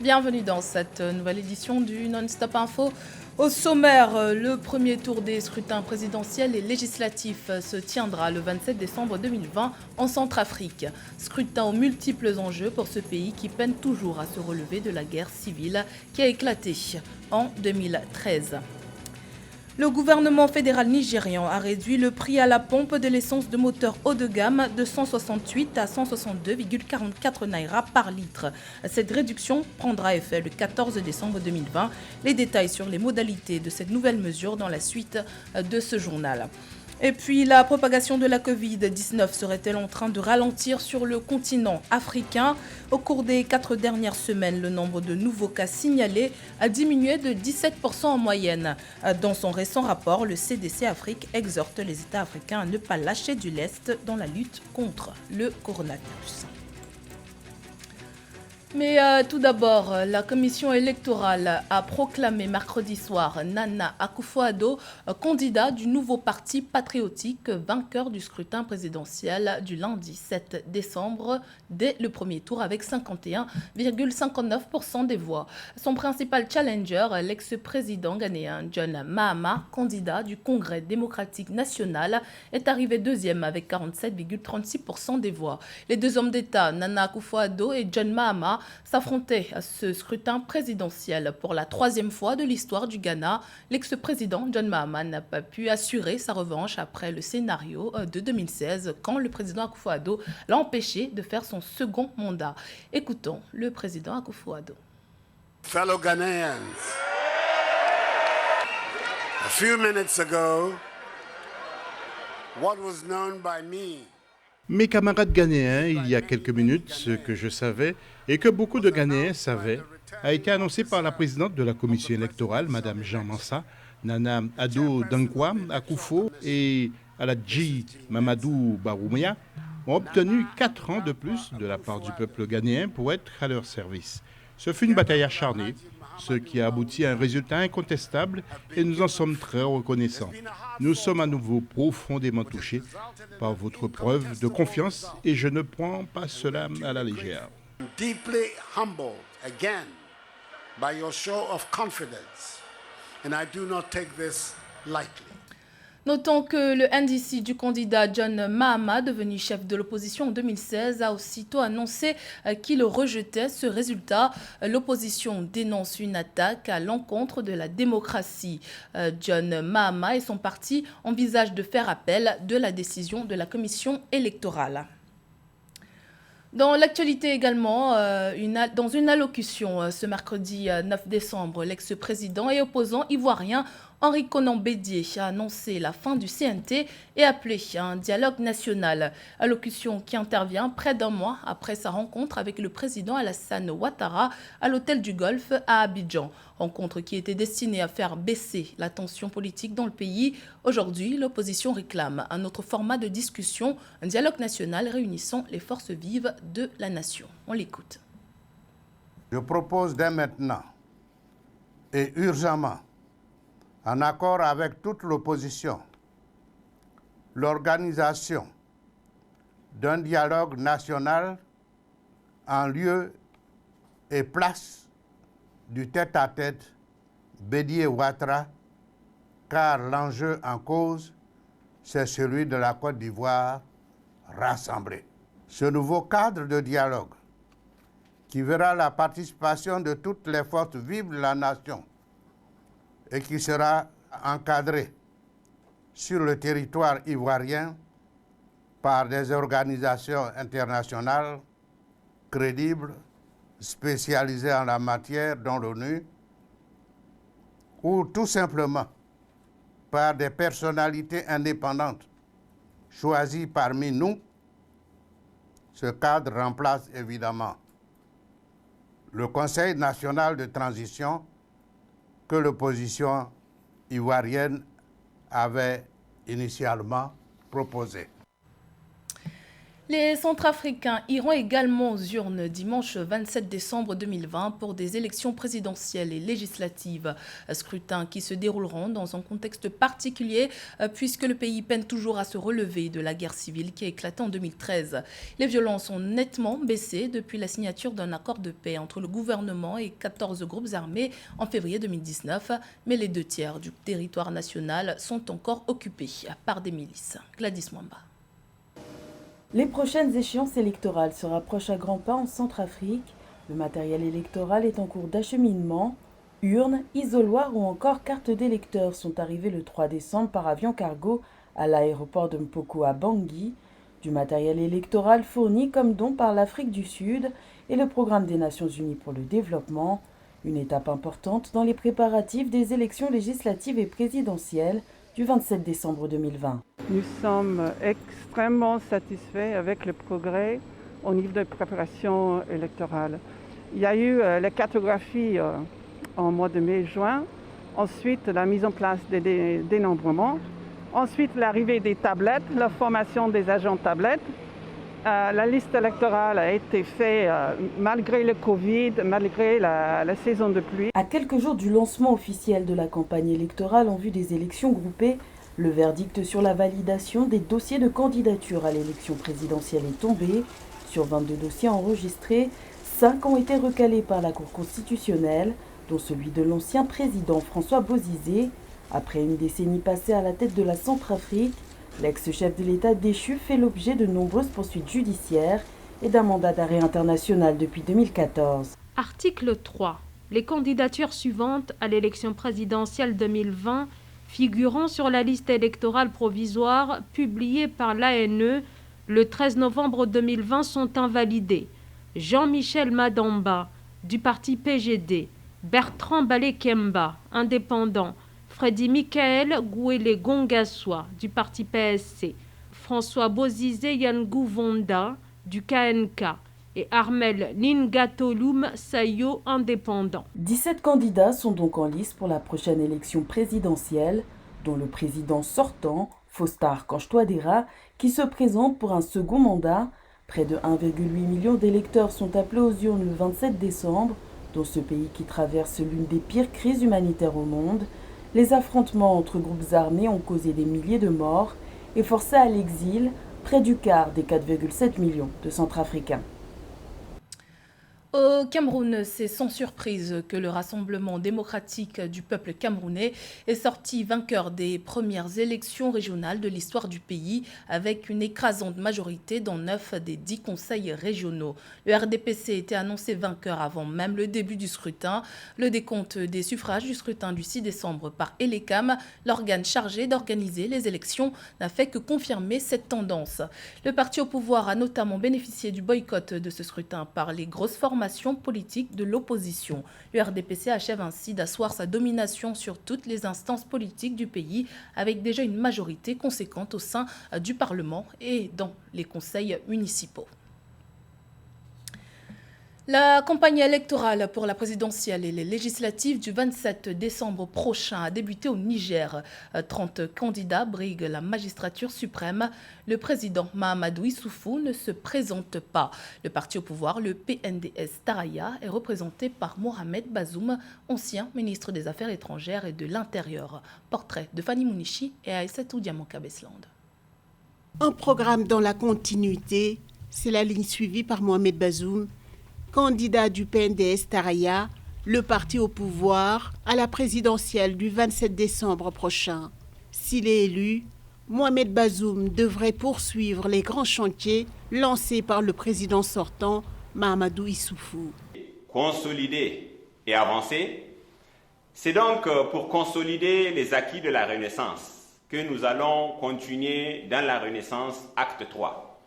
Bienvenue dans cette nouvelle édition du Non-Stop Info. Au sommaire, le premier tour des scrutins présidentiels et législatifs se tiendra le 27 décembre 2020 en Centrafrique. Scrutin aux multiples enjeux pour ce pays qui peine toujours à se relever de la guerre civile qui a éclaté en 2013. Le gouvernement fédéral nigérian a réduit le prix à la pompe de l'essence de moteur haut de gamme de 168 à 162,44 naira par litre. Cette réduction prendra effet le 14 décembre 2020. Les détails sur les modalités de cette nouvelle mesure dans la suite de ce journal. Et puis, la propagation de la Covid-19 serait-elle en train de ralentir sur le continent africain? Au cours des 4 dernières semaines, le nombre de nouveaux cas signalés a diminué de 17% en moyenne. Dans son récent rapport, le CDC Afrique exhorte les États africains à ne pas lâcher du lest dans la lutte contre le coronavirus. Mais tout d'abord, la commission électorale a proclamé mercredi soir Nana Akufo-Addo candidat du nouveau parti patriotique vainqueur du scrutin présidentiel du lundi 7 décembre dès le premier tour avec 51,59% des voix. Son principal challenger, l'ex-président ghanéen John Mahama, candidat du Congrès démocratique national, est arrivé deuxième avec 47,36% des voix. Les deux hommes d'État, Nana Akufo-Addo et John Mahama, s'affrontaient à ce scrutin présidentiel pour la troisième fois de l'histoire du Ghana. L'ex-président John Mahama n'a pas pu assurer sa revanche après le scénario de 2016 quand le président Akufo-Addo l'a empêché de faire son second mandat. Écoutons le président Akufo-Addo. Fellow Ghanaians, a few minutes ago, what was known by me. Mes camarades ghanéens, il y a quelques minutes, ce que je savais et que beaucoup de Ghanéens savaient, a été annoncé par la présidente de la commission électorale, Mme Jean Mansa, Nana Addo Dankwa Akufo et Aladji Mamadou Baroumia, ont obtenu 4 ans de plus de la part du peuple ghanéen pour être à leur service. Ce fut une bataille acharnée, ce qui a abouti à un résultat incontestable et nous en sommes très reconnaissants. Nous sommes à nouveau profondément touchés par votre preuve de confiance et je ne prends pas cela à la légère. Deeply humbled again by your show of confidence, and I do not take this lightly. Notons que le NDC du candidat John Mahama, devenu chef de l'opposition en 2016, a aussitôt annoncé qu'il rejetait ce résultat. L'opposition dénonce une attaque à l'encontre de la démocratie. John Mahama et son parti envisagent de faire appel de la décision de la commission électorale. Dans l'actualité également, dans une allocution ce mercredi 9 décembre, l'ex-président et opposant ivoirien Henri Konan Bédié a annoncé la fin du CNT et appelé à un dialogue national. Allocution qui intervient près d'un mois après sa rencontre avec le président Alassane Ouattara à l'hôtel du Golfe à Abidjan. Rencontre qui était destinée à faire baisser la tension politique dans le pays. Aujourd'hui, l'opposition réclame un autre format de discussion, un dialogue national réunissant les forces vives de la nation. On l'écoute. Je propose dès maintenant et urgemment, en accord avec toute l'opposition, l'organisation d'un dialogue national en lieu et place du tête-à-tête Bédié-Ouattara, car l'enjeu en cause, c'est celui de la Côte d'Ivoire rassemblée. Ce nouveau cadre de dialogue, qui verra la participation de toutes les forces vives de la nation et qui sera encadré sur le territoire ivoirien par des organisations internationales crédibles, spécialisées en la matière, dont l'ONU, ou tout simplement par des personnalités indépendantes choisies parmi nous. Ce cadre remplace évidemment le Conseil national de transition que l'opposition ivoirienne avait initialement proposé. Les Centrafricains iront également aux urnes dimanche 27 décembre 2020 pour des élections présidentielles et législatives. Scrutins qui se dérouleront dans un contexte particulier puisque le pays peine toujours à se relever de la guerre civile qui a éclaté en 2013. Les violences ont nettement baissé depuis la signature d'un accord de paix entre le gouvernement et 14 groupes armés en février 2019, mais les 2/3 du territoire national sont encore occupés par des milices. Gladys Mwamba. Les prochaines échéances électorales se rapprochent à grands pas en Centrafrique. Le matériel électoral est en cours d'acheminement. Urnes, isoloirs ou encore cartes d'électeurs sont arrivés le 3 décembre par avion cargo à l'aéroport de Mpoko à Bangui. Du matériel électoral fourni comme don par l'Afrique du Sud et le Programme des Nations Unies pour le développement. Une étape importante dans les préparatifs des élections législatives et présidentielles du 27 décembre 2020. Nous sommes extrêmement satisfaits avec le progrès au niveau de préparation électorale. Il y a eu la cartographie en mois de mai-juin, ensuite la mise en place des dénombrements, ensuite l'arrivée des tablettes, la formation des agents tablettes. La liste électorale a été faite malgré le Covid, malgré la saison de pluie. À quelques jours du lancement officiel de la campagne électorale en vue des élections groupées, le verdict sur la validation des dossiers de candidature à l'élection présidentielle est tombé. Sur 22 dossiers enregistrés, 5 ont été recalés par la Cour constitutionnelle, dont celui de l'ancien président François Bozizé. Après une décennie passée à la tête de la Centrafrique, l'ex-chef de l'État déchu fait l'objet de nombreuses poursuites judiciaires et d'un mandat d'arrêt international depuis 2014. Article 3. Les candidatures suivantes à l'élection présidentielle 2020 figurant sur la liste électorale provisoire publiée par l'ANE le 13 novembre 2020 sont invalidées. Jean-Michel Madamba, du parti PGD, Bertrand Balekemba, indépendant, Freddy Michael Gouele Gongaswa, du parti PSC, François Bozizé Yangou Vonda, du KNK, et Armel Ningatolum Sayo, indépendant. 17 candidats sont donc en lice pour la prochaine élection présidentielle, dont le président sortant, Faustin Kanche-Touadéra, qui se présente pour un second mandat. Près de 1,8 million d'électeurs sont appelés aux urnes le 27 décembre, dans ce pays qui traverse l'une des pires crises humanitaires au monde. Les affrontements entre groupes armés ont causé des milliers de morts et forcé à l'exil près du quart des 4,7 millions de Centrafricains. Au Cameroun, c'est sans surprise que le Rassemblement démocratique du peuple camerounais est sorti vainqueur des premières élections régionales de l'histoire du pays avec une écrasante majorité dans 9 des 10 conseils régionaux. Le RDPC était annoncé vainqueur avant même le début du scrutin. Le décompte des suffrages du scrutin du 6 décembre par Elecam, l'organe chargé d'organiser les élections, n'a fait que confirmer cette tendance. Le parti au pouvoir a notamment bénéficié du boycott de ce scrutin par les grosses formations politique de l'opposition. Le RDPC achève ainsi d'asseoir sa domination sur toutes les instances politiques du pays avec déjà une majorité conséquente au sein du Parlement et dans les conseils municipaux. La campagne électorale pour la présidentielle et les législatives du 27 décembre prochain a débuté au Niger. 30 candidats briguent la magistrature suprême. Le président Mahamadou Issoufou ne se présente pas. Le parti au pouvoir, le PNDS Taraya, est représenté par Mohamed Bazoum, ancien ministre des Affaires étrangères et de l'Intérieur. Portrait de Fanny Mounichi et Aïssatou Diamanka-Besland. Un programme dans la continuité, c'est la ligne suivie par Mohamed Bazoum, candidat du PNDS Taraya, le parti au pouvoir, à la présidentielle du 27 décembre prochain. S'il est élu, Mohamed Bazoum devrait poursuivre les grands chantiers lancés par le président sortant, Mahamadou Issoufou. Consolider et avancer, c'est donc pour consolider les acquis de la Renaissance que nous allons continuer dans la Renaissance acte 3.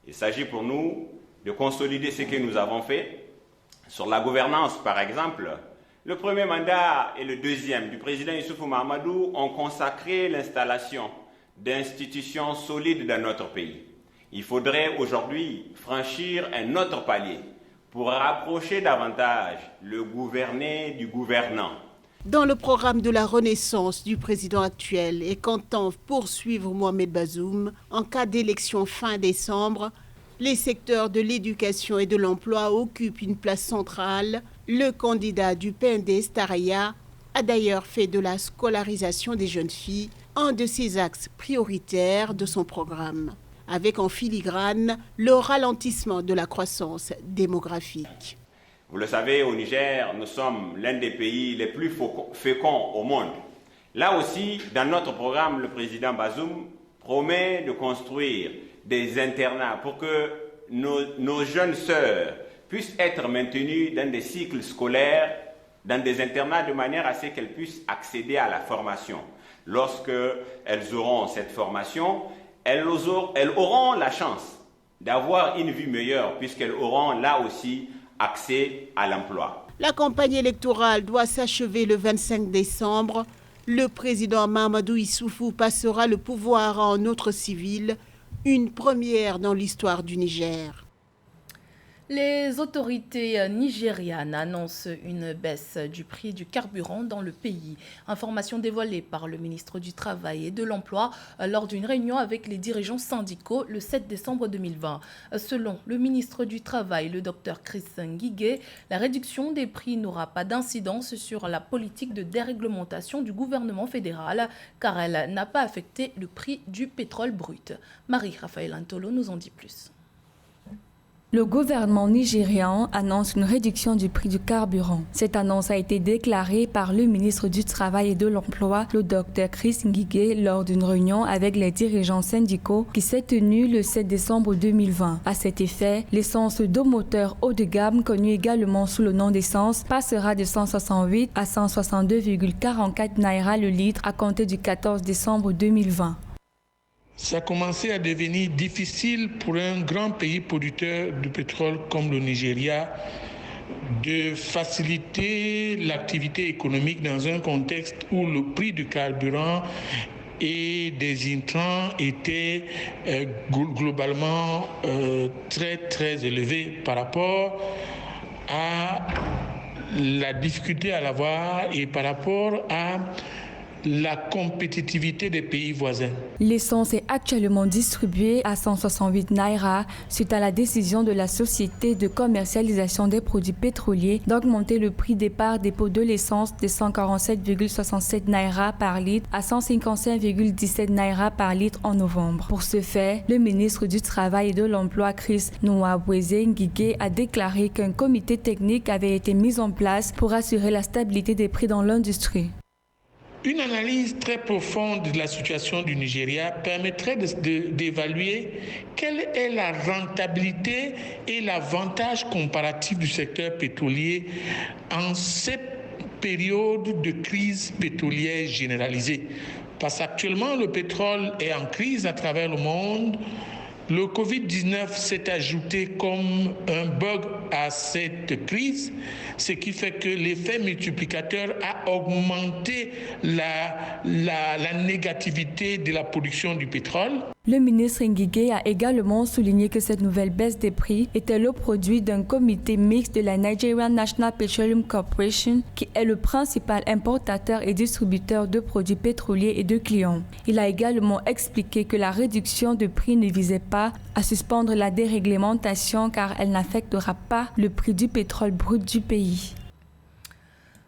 Il s'agit pour nous de consolider ce que nous avons fait. Sur la gouvernance, par exemple, le premier mandat et le deuxième du président Issoufou Mahamadou ont consacré l'installation d'institutions solides dans notre pays. Il faudrait aujourd'hui franchir un autre palier pour rapprocher davantage le gouverné du gouvernant. Dans le programme de la Renaissance du président actuel et qu'entend poursuivre Mohamed Bazoum en cas d'élection fin décembre, Les secteurs de l'éducation et de l'emploi occupent une place centrale. Le candidat du PNDS Taraya a d'ailleurs fait de la scolarisation des jeunes filles un de ses axes prioritaires de son programme, avec en filigrane le ralentissement de la croissance démographique. Vous le savez, au Niger, nous sommes l'un des pays les plus féconds au monde. Là aussi, dans notre programme, le président Bazoum promet de construire des internats pour que nos jeunes sœurs puissent être maintenues dans des cycles scolaires, dans des internats, de manière à ce qu'elles puissent accéder à la formation. Lorsqu'elles auront cette formation, elles auront la chance d'avoir une vie meilleure, puisqu'elles auront là aussi accès à l'emploi. La campagne électorale doit s'achever le 25 décembre. Le président Mahamadou Issoufou passera le pouvoir à un autre civil, une première dans l'histoire du Niger. Les autorités nigérianes annoncent une baisse du prix du carburant dans le pays. Information dévoilée par le ministre du Travail et de l'Emploi lors d'une réunion avec les dirigeants syndicaux le 7 décembre 2020. Selon le ministre du Travail, le Dr Chris Ngige, la réduction des prix n'aura pas d'incidence sur la politique de déréglementation du gouvernement fédéral car elle n'a pas affecté le prix du pétrole brut. Marie-Raphaël Antolo nous en dit plus. Le gouvernement nigérian annonce une réduction du prix du carburant. Cette annonce a été déclarée par le ministre du Travail et de l'Emploi, le Dr Chris Ngige, lors d'une réunion avec les dirigeants syndicaux qui s'est tenue le 7 décembre 2020. À cet effet, l'essence de moteur haut de gamme, connue également sous le nom d'essence, passera de 168 à 162,44 naira le litre à compter du 14 décembre 2020. Ça a commencé à devenir difficile pour un grand pays producteur de pétrole comme le Nigeria de faciliter l'activité économique dans un contexte où le prix du carburant et des intrants étaient globalement très très élevés par rapport à la difficulté à l'avoir et par rapport à la compétitivité des pays voisins. L'essence est actuellement distribuée à 168 naira suite à la décision de la Société de commercialisation des produits pétroliers d'augmenter le prix départ dépôt de l'essence de 147,67 naira par litre à 155,17 naira par litre en novembre. Pour ce fait, le ministre du Travail et de l'Emploi, Chris Nwabweze Ngige, a déclaré qu'un comité technique avait été mis en place pour assurer la stabilité des prix dans l'industrie. Une analyse très profonde de la situation du Nigeria permettrait d'évaluer quelle est la rentabilité et l'avantage comparatif du secteur pétrolier en cette période de crise pétrolière généralisée. Parce qu'actuellement, le pétrole est en crise à travers le monde. Le Covid-19 s'est ajouté comme un bug à cette crise, ce qui fait que l'effet multiplicateur a augmenté la négativité de la production du pétrole. Le ministre Ngige a également souligné que cette nouvelle baisse des prix était le produit d'un comité mixte de la Nigerian National Petroleum Corporation, qui est le principal importateur et distributeur de produits pétroliers et de clients. Il a également expliqué que la réduction de prix ne visait pas à suspendre la déréglementation car elle n'affectera pas le prix du pétrole brut du pays.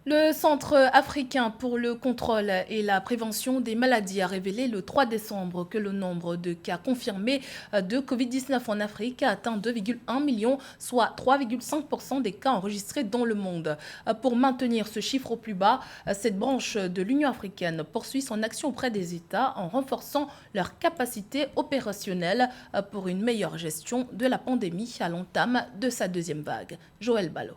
Le Centre africain pour le contrôle et la prévention des maladies a révélé le 3 décembre que le nombre de cas confirmés de Covid-19 en Afrique a atteint 2,1 millions, soit 3,5% des cas enregistrés dans le monde. Pour maintenir ce chiffre au plus bas, cette branche de l'Union africaine poursuit son action auprès des États en renforçant leur capacité opérationnelle pour une meilleure gestion de la pandémie à l'entame de sa deuxième vague. Joël Ballot.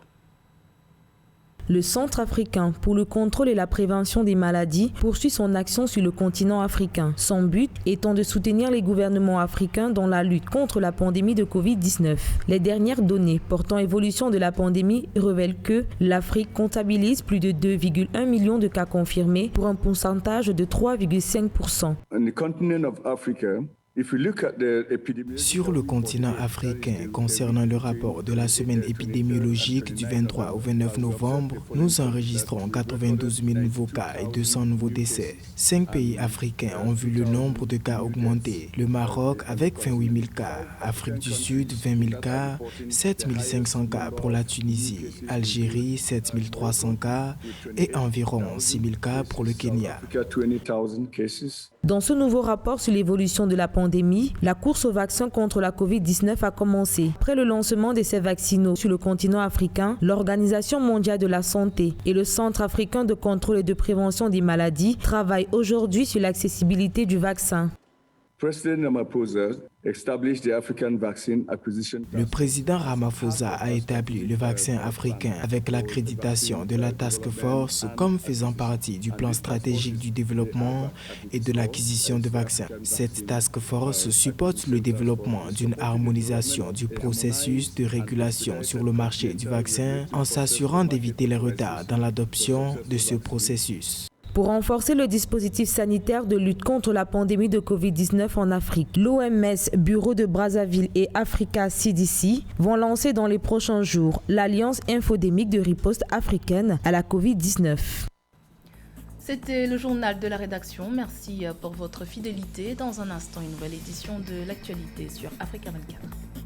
Le Centre africain pour le contrôle et la prévention des maladies poursuit son action sur le continent africain. Son but étant de soutenir les gouvernements africains dans la lutte contre la pandémie de Covid-19. Les dernières données portant évolution de la pandémie révèlent que l'Afrique comptabilise plus de 2,1 millions de cas confirmés pour un pourcentage de 3,5%. On the continent of Africa, Sur le continent africain, concernant le rapport de la semaine épidémiologique du 23 au 29 novembre, nous enregistrons 92 000 nouveaux cas et 200 nouveaux décès. 5 pays africains ont vu le nombre de cas augmenter. Le Maroc avec 28 000 cas, Afrique du Sud 20 000 cas, 7 500 cas pour la Tunisie, Algérie 7 300 cas et environ 6 000 cas pour le Kenya. Dans ce nouveau rapport sur l'évolution de la pandémie, la course au vaccin contre la COVID-19 a commencé. Après le lancement d'essais vaccinaux sur le continent africain, l'Organisation mondiale de la santé et le Centre africain de contrôle et de prévention des maladies travaillent aujourd'hui sur l'accessibilité du vaccin. Le président Ramaphosa a établi le vaccin africain avec l'accréditation de la Task Force comme faisant partie du plan stratégique du développement et de l'acquisition de vaccins. Cette Task Force supporte le développement d'une harmonisation du processus de régulation sur le marché du vaccin en s'assurant d'éviter les retards dans l'adoption de ce processus. Pour renforcer le dispositif sanitaire de lutte contre la pandémie de COVID-19 en Afrique, l'OMS, Bureau de Brazzaville et Africa CDC vont lancer dans les prochains jours l'Alliance infodémique de riposte africaine à la COVID-19. C'était le journal de la rédaction. Merci pour votre fidélité. Dans un instant, une nouvelle édition de l'actualité sur Africa 24.